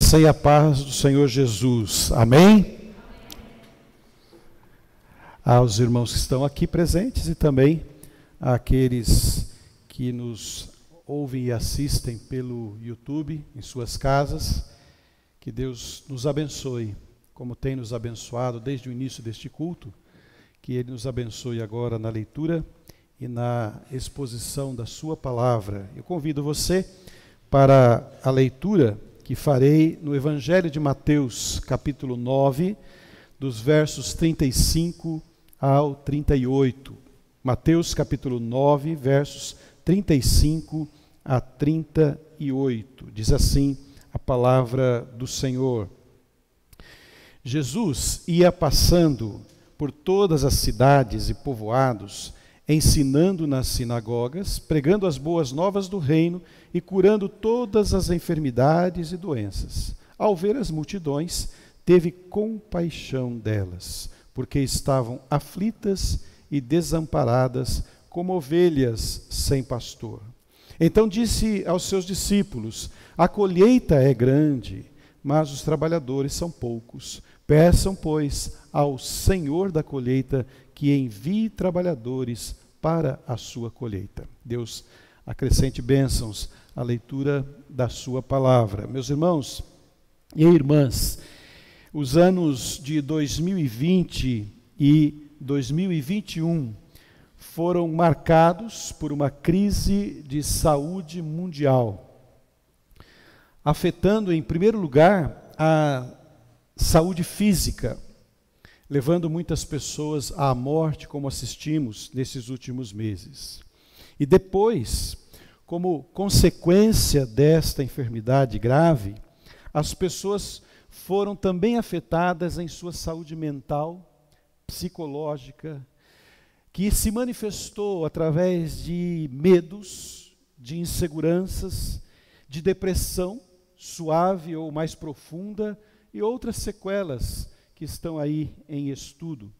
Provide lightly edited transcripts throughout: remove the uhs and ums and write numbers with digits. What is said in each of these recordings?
graça e a paz do Senhor Jesus. Amém? Aos irmãos que estão aqui presentes e também àqueles que nos ouvem e assistem pelo YouTube, em suas casas, que Deus nos abençoe, como tem nos abençoado desde o início deste culto, que Ele nos abençoe agora na leitura e na exposição da sua palavra. Eu convido você para a leitura que farei no Evangelho de Mateus, capítulo 9, dos versos 35 ao 38. Mateus, capítulo 9, versos 35 a 38. Diz assim a palavra do Senhor. Jesus ia passando por todas as cidades e povoados, ensinando nas sinagogas, pregando as boas novas do reino e curando todas as enfermidades e doenças. Ao ver as multidões, teve compaixão delas, porque estavam aflitas e desamparadas, como ovelhas sem pastor. Então disse aos seus discípulos: a colheita é grande, mas os trabalhadores são poucos. Peçam, pois, ao Senhor da colheita que envie trabalhadores para a sua colheita. Deus acrescente bênçãos à leitura da sua palavra. Meus irmãos e irmãs, os anos de 2020 e 2021 foram marcados por uma crise de saúde mundial, afetando, em primeiro lugar, a saúde física, levando muitas pessoas à morte, como assistimos nesses últimos meses. E depois, como consequência desta enfermidade grave, as pessoas foram também afetadas em sua saúde mental, psicológica, que se manifestou através de medos, de inseguranças, de depressão suave ou mais profunda e outras sequelas que estão aí em estudo.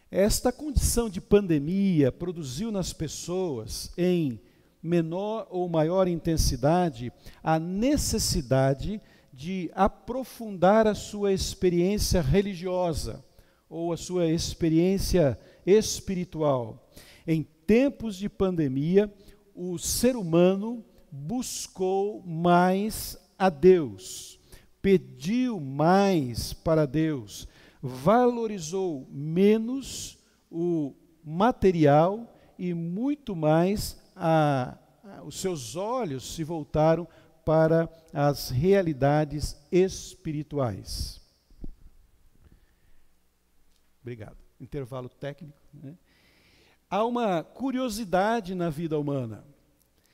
Esta condição de pandemia produziu nas pessoas, em menor ou maior intensidade, a necessidade de aprofundar a sua experiência religiosa ou a sua experiência espiritual. Em tempos de pandemia, o ser humano buscou mais a Deus, pediu mais para Deus, valorizou menos o material e muito mais os seus olhos se voltaram para as realidades espirituais. Obrigado. Intervalo técnico, né? Há uma curiosidade na vida humana,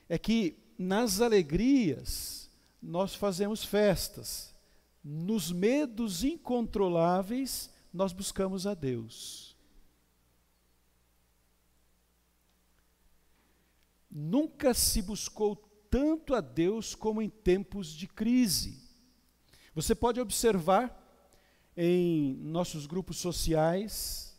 é que nas alegrias nós fazemos festas, nos medos incontroláveis nós buscamos a Deus. Nunca se buscou tanto a Deus como em tempos de crise. Você pode observar em nossos grupos sociais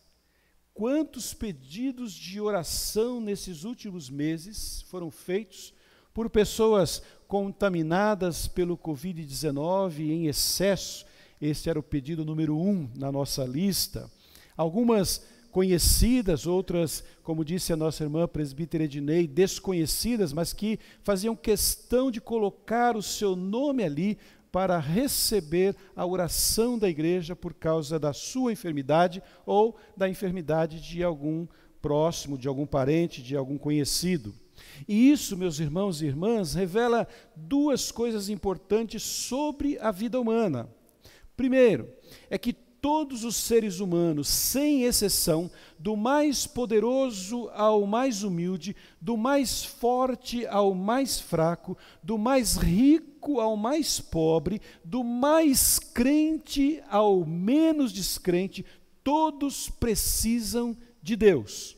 quantos pedidos de oração nesses últimos meses foram feitos por pessoas contaminadas pelo Covid-19 em excesso. Este era o pedido número 1 na nossa lista. Algumas conhecidas, outras, como disse a nossa irmã presbítera Ednei, desconhecidas, mas que faziam questão de colocar o seu nome ali para receber a oração da igreja por causa da sua enfermidade ou da enfermidade de algum próximo, de algum parente, de algum conhecido. E isso, meus irmãos e irmãs, revela duas coisas importantes sobre a vida humana. Primeiro, é que todos os seres humanos, sem exceção, do mais poderoso ao mais humilde, do mais forte ao mais fraco, do mais rico ao mais pobre, do mais crente ao menos descrente, todos precisam de Deus.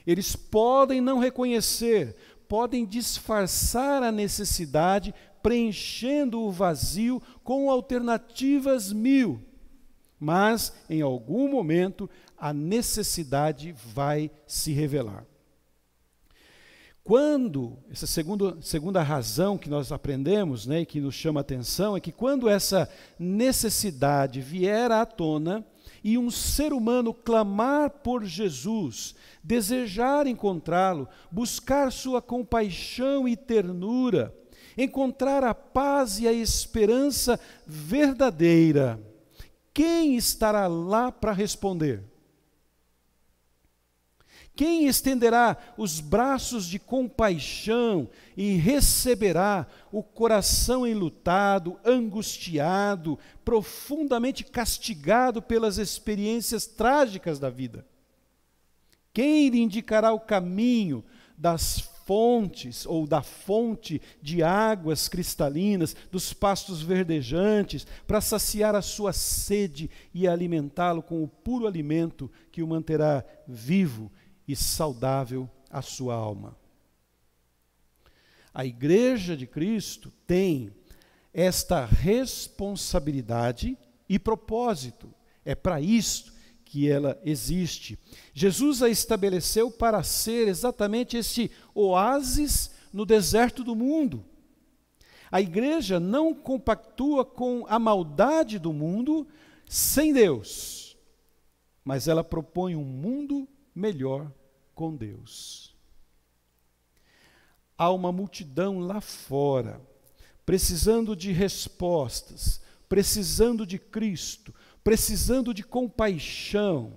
Eles podem não reconhecer, podem disfarçar a necessidade, preenchendo o vazio com alternativas mil. Mas, em algum momento, a necessidade vai se revelar. essa segunda razão que nós aprendemos, né, e que nos chama a atenção, é que quando essa necessidade vier à tona e um ser humano clamar por Jesus, desejar encontrá-lo, buscar sua compaixão e ternura, encontrar a paz e a esperança verdadeira, quem estará lá para responder? Quem estenderá os braços de compaixão e receberá o coração enlutado, angustiado, profundamente castigado pelas experiências trágicas da vida? Quem lhe indicará o caminho das fontes, ou da fonte de águas cristalinas, dos pastos verdejantes, para saciar a sua sede e alimentá-lo com o puro alimento que o manterá vivo e saudável a sua alma? A Igreja de Cristo tem esta responsabilidade e propósito. É para isto que ela existe. Jesus a estabeleceu para ser exatamente esse oásis no deserto do mundo. A Igreja não compactua com a maldade do mundo sem Deus, mas ela propõe um mundo melhor com Deus. Há uma multidão lá fora, precisando de respostas, precisando de Cristo, precisando de compaixão,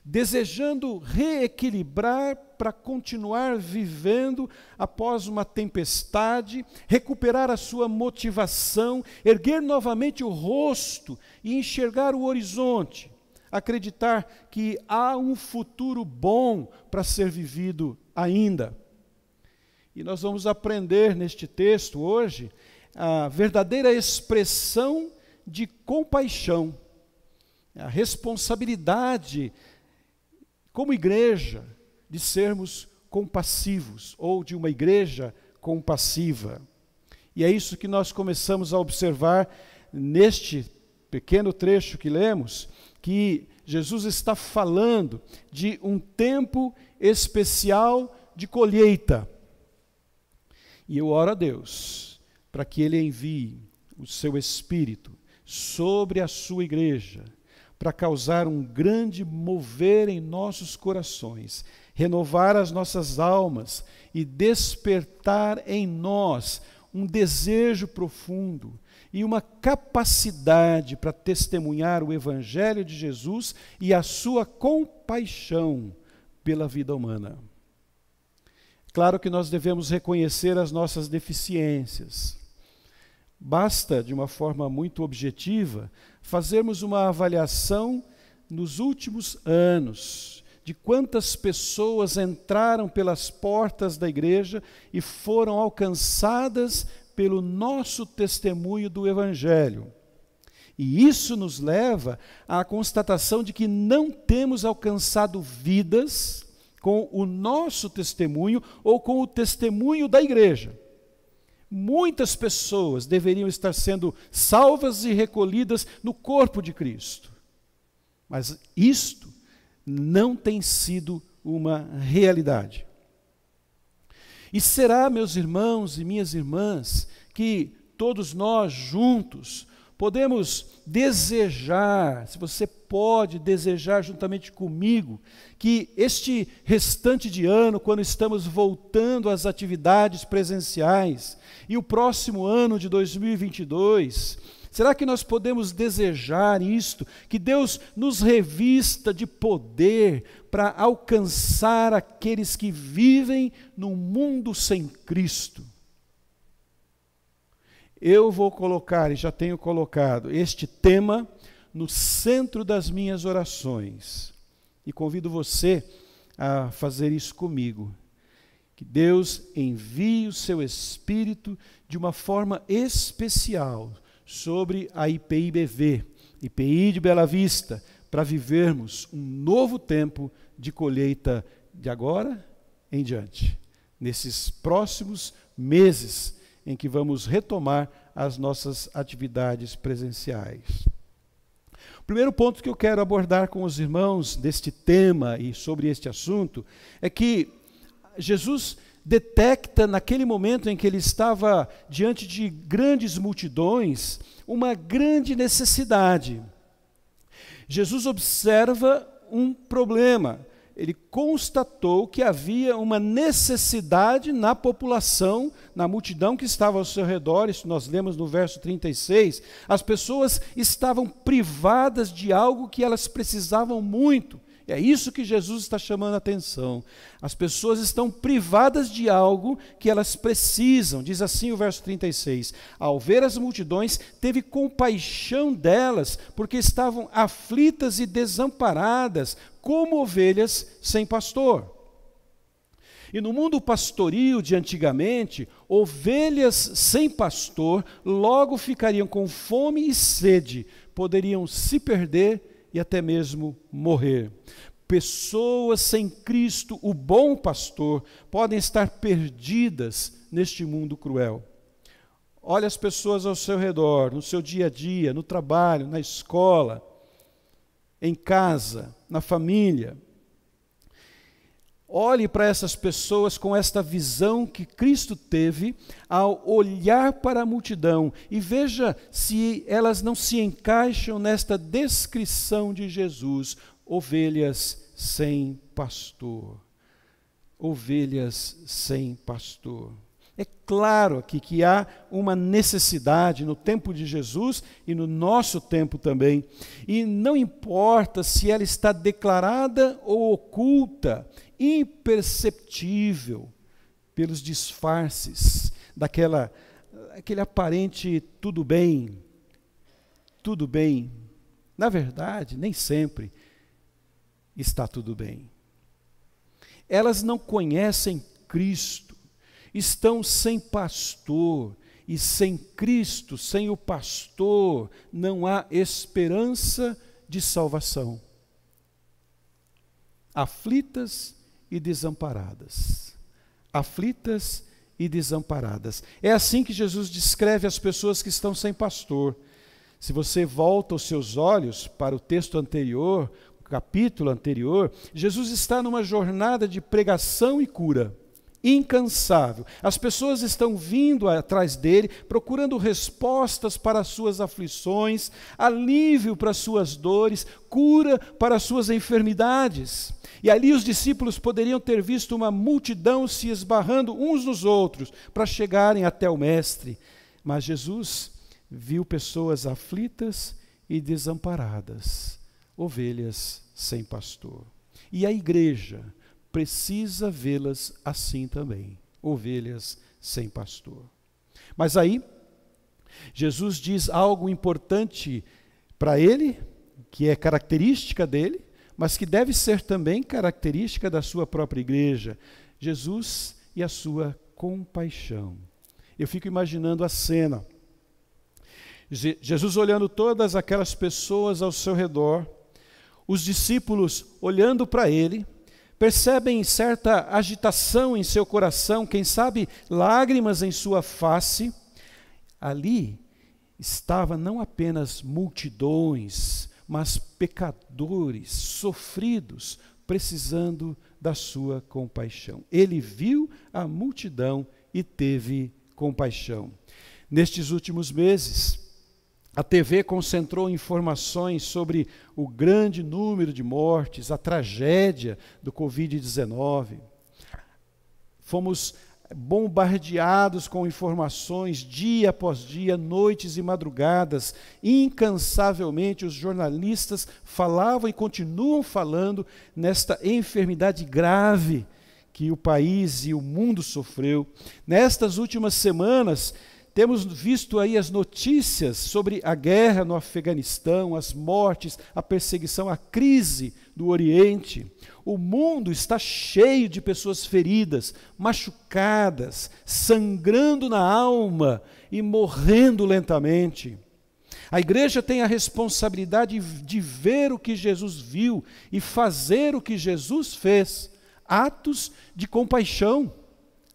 desejando reequilibrar para continuar vivendo após uma tempestade, recuperar a sua motivação, erguer novamente o rosto e enxergar o horizonte, acreditar que há um futuro bom para ser vivido ainda. E nós vamos aprender neste texto hoje a verdadeira expressão de compaixão, a responsabilidade como igreja de sermos compassivos, ou de uma igreja compassiva. E é isso que nós começamos a observar neste pequeno trecho que lemos, que Jesus está falando de um tempo especial de colheita. E eu oro a Deus para que Ele envie o seu Espírito sobre a sua igreja, para causar um grande mover em nossos corações, renovar as nossas almas e despertar em nós um desejo profundo e uma capacidade para testemunhar o Evangelho de Jesus e a sua compaixão pela vida humana. Claro que nós devemos reconhecer as nossas deficiências. Basta, de uma forma muito objetiva, fazermos uma avaliação nos últimos anos de quantas pessoas entraram pelas portas da igreja e foram alcançadas pelo nosso testemunho do Evangelho. E isso nos leva à constatação de que não temos alcançado vidas com o nosso testemunho ou com o testemunho da igreja. Muitas pessoas deveriam estar sendo salvas e recolhidas no corpo de Cristo. Mas isto não tem sido uma realidade. E será, meus irmãos e minhas irmãs, que todos nós juntos podemos desejar, se você pode desejar juntamente comigo, que este restante de ano, quando estamos voltando às atividades presenciais, e o próximo ano de 2022, será que nós podemos desejar isto, que Deus nos revista de poder para alcançar aqueles que vivem num mundo sem Cristo? Eu vou colocar, e já tenho colocado, este tema no centro das minhas orações. E convido você a fazer isso comigo. Que Deus envie o seu Espírito de uma forma especial sobre a IPI-BV, IPI de Bela Vista, para vivermos um novo tempo de colheita de agora em diante, nesses próximos meses em que vamos retomar as nossas atividades presenciais. O primeiro ponto que eu quero abordar com os irmãos deste tema e sobre este assunto é que Jesus detecta, naquele momento em que ele estava diante de grandes multidões, uma grande necessidade. Jesus observa um problema. Ele constatou que havia uma necessidade na população, na multidão que estava ao seu redor. Isso nós lemos no verso 36. As pessoas estavam privadas de algo que elas precisavam muito. E é isso que Jesus está chamando a atenção. As pessoas estão privadas de algo que elas precisam. Diz assim o verso 36. Ao ver as multidões, teve compaixão delas, porque estavam aflitas e desamparadas, como ovelhas sem pastor. E no mundo pastoril de antigamente, ovelhas sem pastor logo ficariam com fome e sede, poderiam se perder e até mesmo morrer. Pessoas sem Cristo, o bom pastor, podem estar perdidas neste mundo cruel. Olhe as pessoas ao seu redor, no seu dia a dia, no trabalho, na escola, em casa, na família. Olhe para essas pessoas com esta visão que Cristo teve ao olhar para a multidão e veja se elas não se encaixam nesta descrição de Jesus, ovelhas sem pastor. Ovelhas sem pastor. É claro aqui que há uma necessidade no tempo de Jesus e no nosso tempo também. E não importa se ela está declarada ou oculta, imperceptível pelos disfarces aquele aparente tudo bem. Na verdade, nem sempre está tudo bem. Elas não conhecem Cristo, estão sem pastor, e sem Cristo, sem o pastor, não há esperança de salvação. Aflitas e desamparadas. Aflitas e desamparadas. É assim que Jesus descreve as pessoas que estão sem pastor. Se você volta os seus olhos para o texto anterior, o capítulo anterior, Jesus está numa jornada de pregação e cura, incansável. As pessoas estão vindo atrás dele, procurando respostas para as suas aflições, alívio para as suas dores, cura para as suas enfermidades. E ali os discípulos poderiam ter visto uma multidão se esbarrando uns nos outros para chegarem até o Mestre. Mas Jesus viu pessoas aflitas e desamparadas, ovelhas sem pastor. E a igreja precisa vê-las assim também, ovelhas sem pastor. Mas aí, Jesus diz algo importante para ele, que é característica dele, mas que deve ser também característica da sua própria igreja. Jesus e a sua compaixão. Eu fico imaginando a cena. Jesus olhando todas aquelas pessoas ao seu redor, os discípulos olhando para ele, percebem certa agitação em seu coração, quem sabe lágrimas em sua face. Ali estava não apenas multidões, mas pecadores, sofridos, precisando da sua compaixão. Ele viu a multidão e teve compaixão. Nestes últimos meses, a TV concentrou informações sobre o grande número de mortes, a tragédia do Covid-19. Fomos bombardeados com informações dia após dia, noites e madrugadas. Incansavelmente os jornalistas falavam e continuam falando nesta enfermidade grave que o país e o mundo sofreu. Nestas últimas semanas, temos visto aí as notícias sobre a guerra no Afeganistão, as mortes, a perseguição, a crise do Oriente. O mundo está cheio de pessoas feridas, machucadas, sangrando na alma e morrendo lentamente. A igreja tem a responsabilidade de ver o que Jesus viu e fazer o que Jesus fez. Atos de compaixão,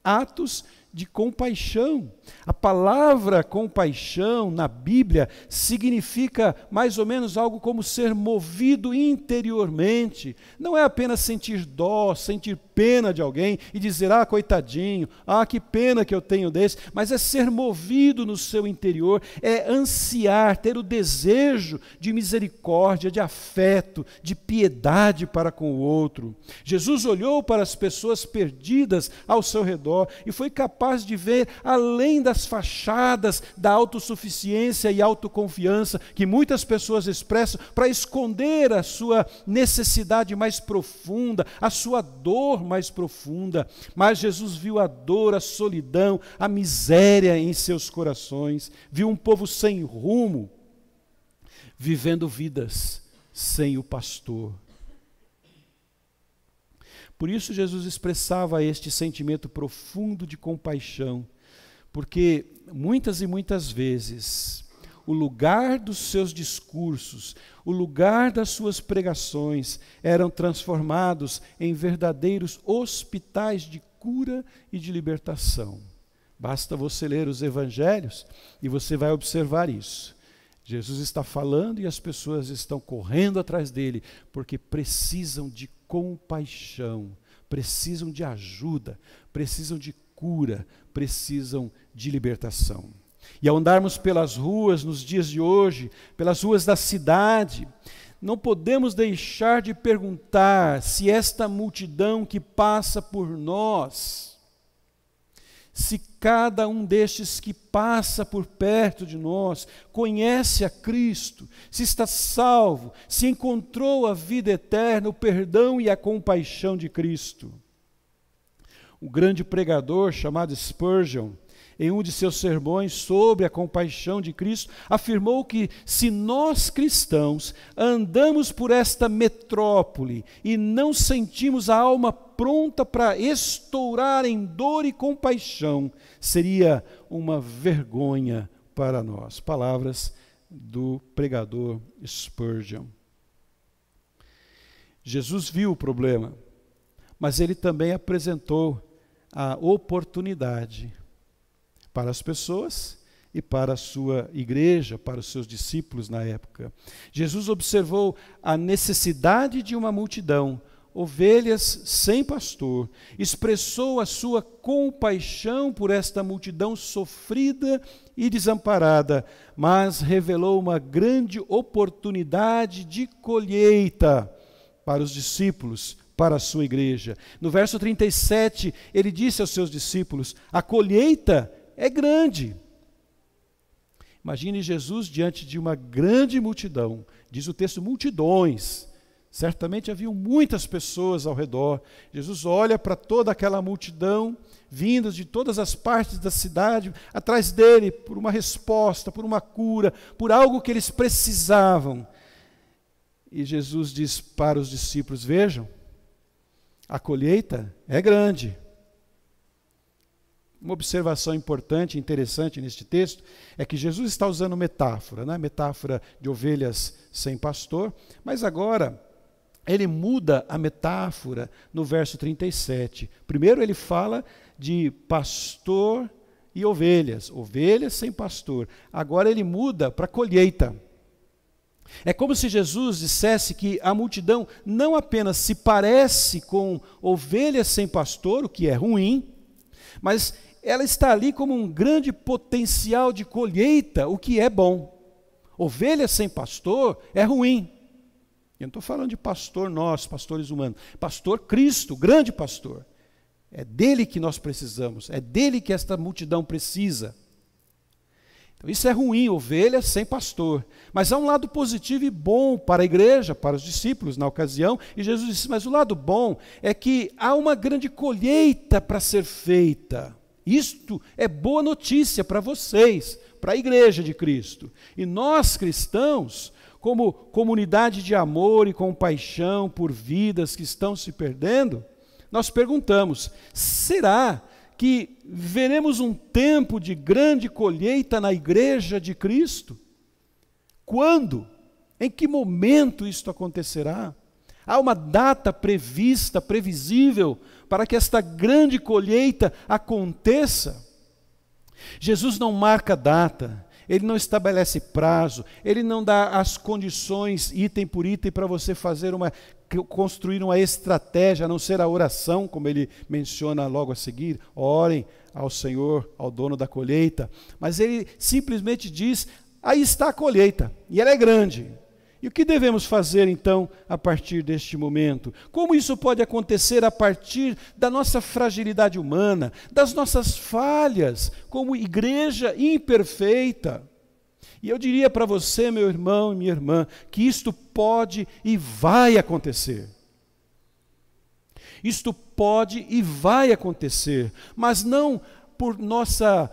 atos de compaixão. A palavra compaixão na Bíblia significa mais ou menos algo como ser movido interiormente. Não é apenas sentir dó, sentir pena de alguém e dizer, coitadinho, que pena que eu tenho desse, mas é ser movido no seu interior, é ansiar, ter o desejo de misericórdia, de afeto, de piedade para com o outro. Jesus olhou para as pessoas perdidas ao seu redor e foi capaz de ver além das fachadas da autossuficiência e autoconfiança que muitas pessoas expressam para esconder a sua necessidade mais profunda, a sua dor mais profunda. Mas Jesus viu a dor, a solidão, a miséria em seus corações, viu um povo sem rumo, vivendo vidas sem o pastor. Por isso Jesus expressava este sentimento profundo de compaixão, porque muitas e muitas vezes o lugar dos seus discursos, o lugar das suas pregações eram transformados em verdadeiros hospitais de cura e de libertação. Basta você ler os evangelhos e você vai observar isso. Jesus está falando e as pessoas estão correndo atrás dele, porque precisam de compaixão, precisam de ajuda, precisam de cura, precisam de libertação. E ao andarmos pelas ruas nos dias de hoje, pelas ruas da cidade, não podemos deixar de perguntar se esta multidão que passa por nós, se cada um destes que passa por perto de nós conhece a Cristo, se está salvo, se encontrou a vida eterna, o perdão e a compaixão de Cristo. O grande pregador chamado Spurgeon, em um de seus sermões sobre a compaixão de Cristo, afirmou que se nós cristãos andamos por esta metrópole e não sentimos a alma pronta para estourar em dor e compaixão, seria uma vergonha para nós. Palavras do pregador Spurgeon. Jesus viu o problema, mas ele também apresentou a oportunidade para as pessoas e para a sua igreja, para os seus discípulos na época. Jesus observou a necessidade de uma multidão, ovelhas sem pastor, expressou a sua compaixão por esta multidão sofrida e desamparada, mas revelou uma grande oportunidade de colheita para os discípulos, para a sua igreja. No verso 37, ele disse aos seus discípulos, a colheita é grande. Imagine Jesus diante de uma grande multidão, diz o texto, multidões. Certamente haviam muitas pessoas ao redor. Jesus olha para toda aquela multidão, vindas de todas as partes da cidade, atrás dele, por uma resposta, por uma cura, por algo que eles precisavam. E Jesus diz para os discípulos, vejam, a colheita é grande. Uma observação importante, interessante neste texto, é que Jesus está usando metáfora, né? Metáfora de ovelhas sem pastor, mas agora ele muda a metáfora no verso 37. Primeiro ele fala de pastor e ovelhas, ovelhas sem pastor. Agora ele muda para colheita. É como se Jesus dissesse que a multidão não apenas se parece com ovelhas sem pastor, o que é ruim, mas ela está ali como um grande potencial de colheita, o que é bom. Ovelha sem pastor é ruim. Eu não estou falando de pastor nós, pastores humanos. Pastor Cristo, grande pastor. É dele que nós precisamos, é dele que esta multidão precisa. Então isso é ruim, ovelha sem pastor. Mas há um lado positivo e bom para a igreja, para os discípulos na ocasião. E Jesus disse, mas o lado bom é que há uma grande colheita para ser feita. Isto é boa notícia para vocês, para a igreja de Cristo. E nós cristãos, como comunidade de amor e compaixão por vidas que estão se perdendo, nós perguntamos, será que veremos um tempo de grande colheita na igreja de Cristo? Quando? Em que momento isto acontecerá? Há uma data prevista, previsível, para que esta grande colheita aconteça? Jesus não marca data, Ele não estabelece prazo, Ele não dá as condições, item por item, para você construir uma estratégia, a não ser a oração, como Ele menciona logo a seguir, orem ao Senhor, ao dono da colheita. Mas Ele simplesmente diz, aí está a colheita, e ela é grande. E o que devemos fazer, então, a partir deste momento? Como isso pode acontecer a partir da nossa fragilidade humana, das nossas falhas, como igreja imperfeita? E eu diria para você, meu irmão e minha irmã, que isto pode e vai acontecer. Isto pode e vai acontecer, mas não por nossa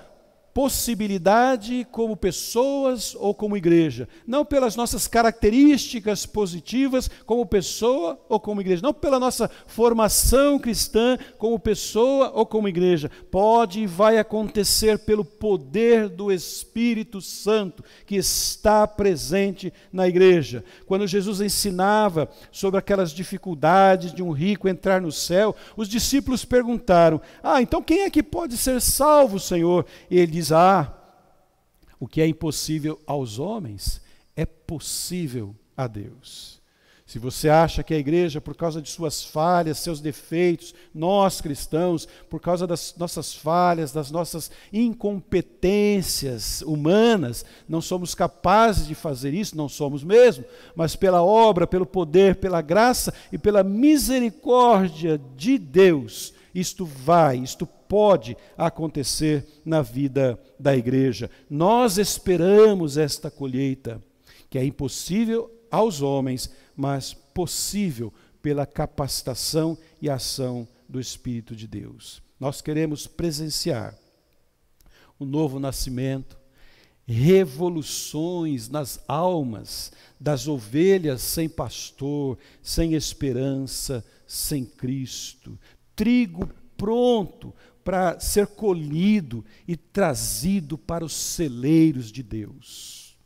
possibilidade como pessoas ou como igreja, não pelas nossas características positivas como pessoa ou como igreja, não pela nossa formação cristã como pessoa ou como igreja. Pode e vai acontecer pelo poder do Espírito Santo que está presente na igreja. Quando Jesus ensinava sobre aquelas dificuldades de um rico entrar no céu, os discípulos perguntaram, então quem é que pode ser salvo, Senhor? E ele diz, o que é impossível aos homens é possível a Deus. Se você acha que a igreja, por causa de suas falhas, seus defeitos, nós cristãos, por causa das nossas falhas, das nossas incompetências humanas, não somos capazes de fazer isso, não somos mesmo, mas pela obra, pelo poder, pela graça e pela misericórdia de Deus, isto pode acontecer na vida da igreja. Nós esperamos esta colheita, que é impossível aos homens, mas possível pela capacitação e ação do Espírito de Deus. Nós queremos presenciar o novo nascimento, revoluções nas almas das ovelhas sem pastor, sem esperança, sem Cristo. Trigo pronto para ser colhido e trazido para os celeiros de Deus.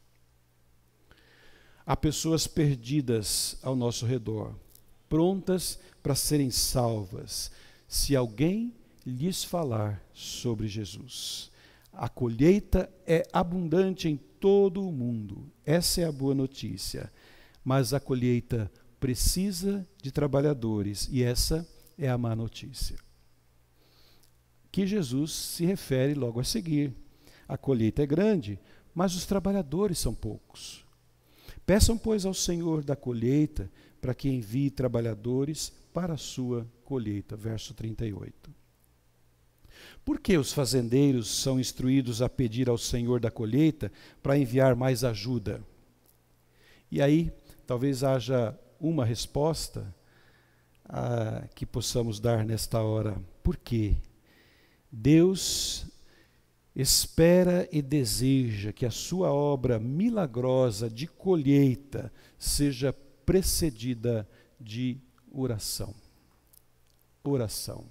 Há pessoas perdidas ao nosso redor, prontas para serem salvas, se alguém lhes falar sobre Jesus. A colheita é abundante em todo o mundo, essa é a boa notícia, mas a colheita precisa de trabalhadores, e essa é a má notícia, que Jesus se refere logo a seguir. A colheita é grande, mas os trabalhadores são poucos. Peçam, pois, ao Senhor da colheita para que envie trabalhadores para a sua colheita. Verso 38. Por que os fazendeiros são instruídos a pedir ao Senhor da colheita para enviar mais ajuda? E aí, talvez haja uma resposta que possamos dar nesta hora. Por quê? Deus espera e deseja que a sua obra milagrosa de colheita seja precedida de oração. Oração.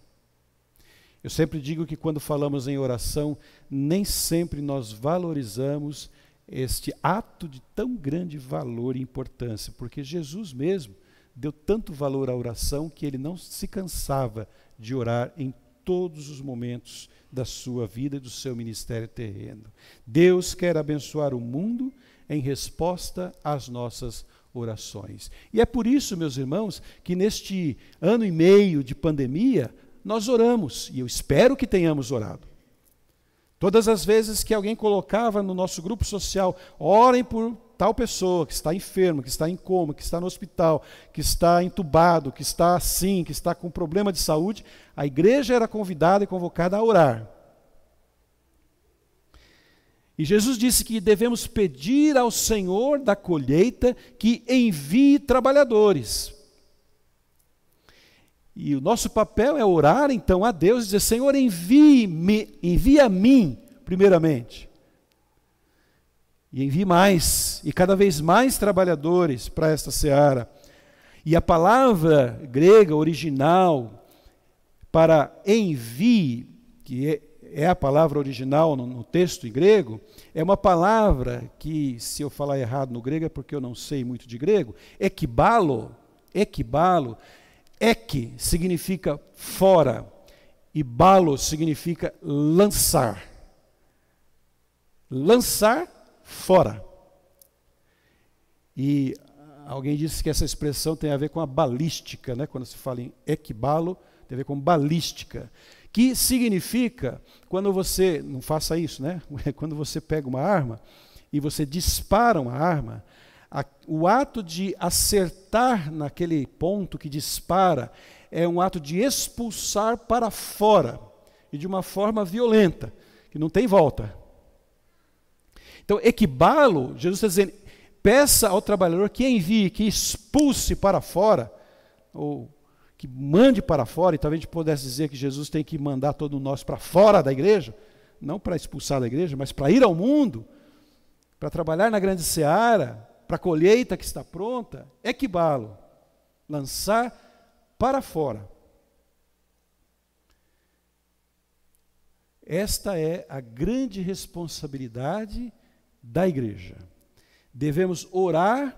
Eu sempre digo que quando falamos em oração, nem sempre nós valorizamos este ato de tão grande valor e importância, porque Jesus mesmo deu tanto valor à oração que ele não se cansava de orar em todos os momentos da sua vida e do seu ministério terreno. Deus quer abençoar o mundo em resposta às nossas orações. E é por isso, meus irmãos, que neste ano e meio de pandemia, nós oramos, e eu espero que tenhamos orado. Todas as vezes que alguém colocava no nosso grupo social, orem por tal pessoa que está enferma, que está em coma, que está no hospital, que está entubado, que está assim, que está com problema de saúde, a igreja era convidada e convocada a orar. E Jesus disse que devemos pedir ao Senhor da colheita que envie trabalhadores. E o nosso papel é orar então a Deus e dizer, Senhor, envia a mim, primeiramente. E envie mais, e cada vez mais trabalhadores para esta seara. E a palavra grega original para envie, que é a palavra original no texto em grego, é uma palavra que, se eu falar errado no grego, é porque eu não sei muito de grego, ekbalo, ek significa fora, e balo significa lançar. lançar fora. E alguém disse que essa expressão tem a ver com a balística, né? Quando se fala em ekbalo, tem a ver com balística, que significa, quando você, não faça isso, né? Quando você pega uma arma e você dispara uma arma, o ato de acertar naquele ponto que dispara é um ato de expulsar para fora, e de uma forma violenta, que não tem volta. Então, ekbalo, Jesus está dizendo, peça ao trabalhador que envie, que expulse para fora, ou que mande para fora, e talvez a gente pudesse dizer que Jesus tem que mandar todos nós para fora da igreja, não para expulsar da igreja, mas para ir ao mundo, para trabalhar na grande seara, para a colheita que está pronta, ekbalo, lançar para fora. Esta é a grande responsabilidade da igreja. Devemos orar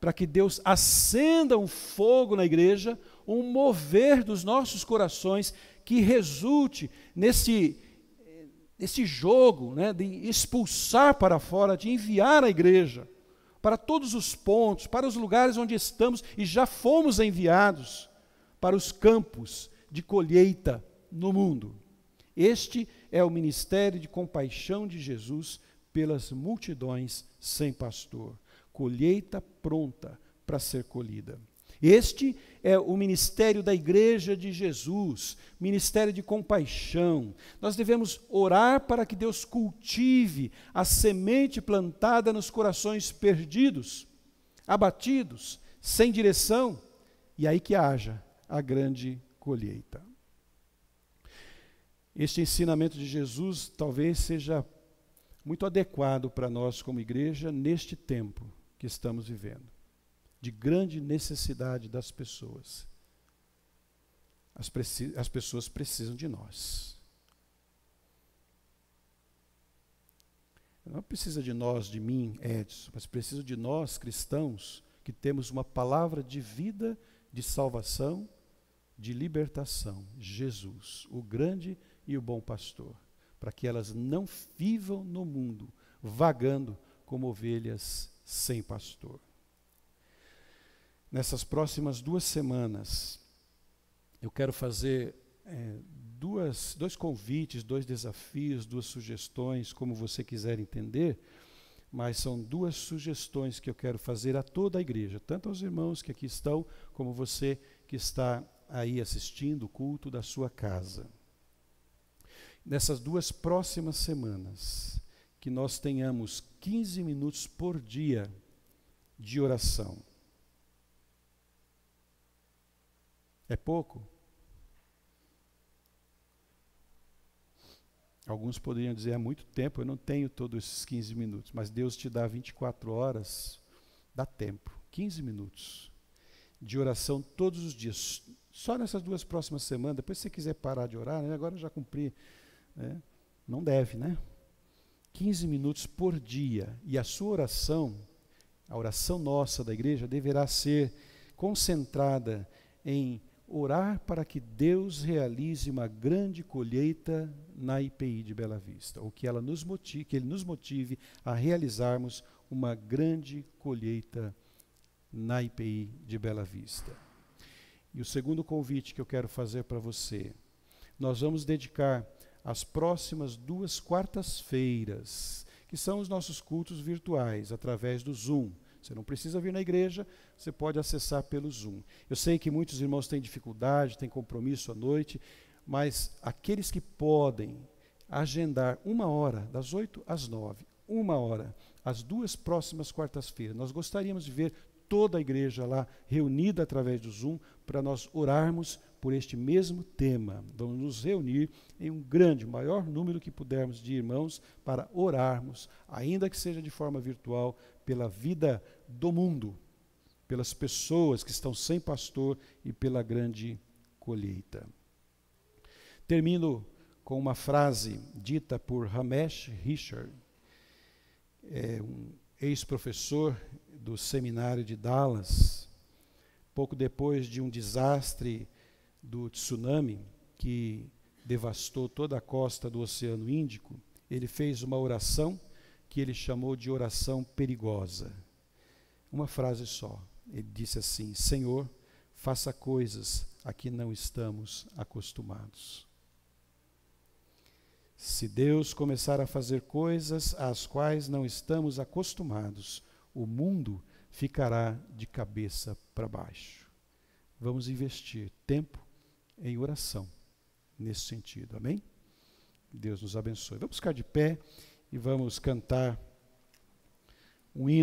para que Deus acenda um fogo na igreja, um mover dos nossos corações que resulte nesse jogo, né, de expulsar para fora, de enviar a igreja para todos os pontos, para os lugares onde estamos e já fomos enviados, para os campos de colheita no mundo. Este é o ministério de compaixão de Jesus pelas multidões sem pastor. Colheita pronta para ser colhida. Este é o ministério da igreja de Jesus, ministério de compaixão. Nós devemos orar para que Deus cultive a semente plantada nos corações perdidos, abatidos, sem direção, e aí que haja a grande colheita. Este ensinamento de Jesus talvez seja muito adequado para nós como igreja neste tempo que estamos vivendo, de grande necessidade das pessoas. As pessoas precisam de nós. Não precisa de nós, de mim, Edson, mas precisa de nós, cristãos, que temos uma palavra de vida, de salvação, de libertação. Jesus, o grande e o bom pastor, para que elas não vivam no mundo, vagando como ovelhas sem pastor. Nessas próximas 2 semanas, eu quero fazer dois convites, 2 desafios, 2 sugestões, como você quiser entender, mas são 2 sugestões que eu quero fazer a toda a igreja, tanto aos irmãos que aqui estão, como você que está aí assistindo o culto da sua casa. Nessas 2 próximas semanas, que nós tenhamos 15 minutos por dia de oração. É pouco? Alguns poderiam dizer, é muito tempo, eu não tenho todos esses 15 minutos, mas Deus te dá 24 horas, dá tempo, 15 minutos de oração todos os dias, só nessas 2 próximas semanas. Depois se você quiser parar de orar, né, agora eu já cumpri, né, não deve, né? 15 minutos por dia, e a sua oração, a oração nossa da igreja, deverá ser concentrada em orar para que Deus realize uma grande colheita na IPI de Bela Vista, ou que Ele nos motive a realizarmos uma grande colheita na IPI de Bela Vista. E o segundo convite que eu quero fazer para você, nós vamos dedicar as próximas 2 quartas-feiras, que são os nossos cultos virtuais, através do Zoom. Você não precisa vir na igreja, você pode acessar pelo Zoom. Eu sei que muitos irmãos têm dificuldade, têm compromisso à noite, mas aqueles que podem agendar 1 hora, das 8 às 9, 1 hora, as 2 próximas quartas-feiras, nós gostaríamos de ver toda a igreja lá reunida através do Zoom, para nós orarmos por este mesmo tema. Vamos nos reunir em um grande, maior número que pudermos de irmãos para orarmos, ainda que seja de forma virtual, pela vida do mundo, pelas pessoas que estão sem pastor e pela grande colheita. Termino com uma frase dita por Ramesh Richard, um ex-professor do seminário de Dallas, pouco depois de um desastre do tsunami que devastou toda a costa do Oceano Índico. Ele fez uma oração que ele chamou de oração perigosa. Uma frase só. Ele disse assim: Senhor, faça coisas a que não estamos acostumados. Se Deus começar a fazer coisas às quais não estamos acostumados, o mundo ficará de cabeça para baixo. Vamos investir tempo em oração nesse sentido, amém? Deus nos abençoe. Vamos ficar de pé e vamos cantar um hino.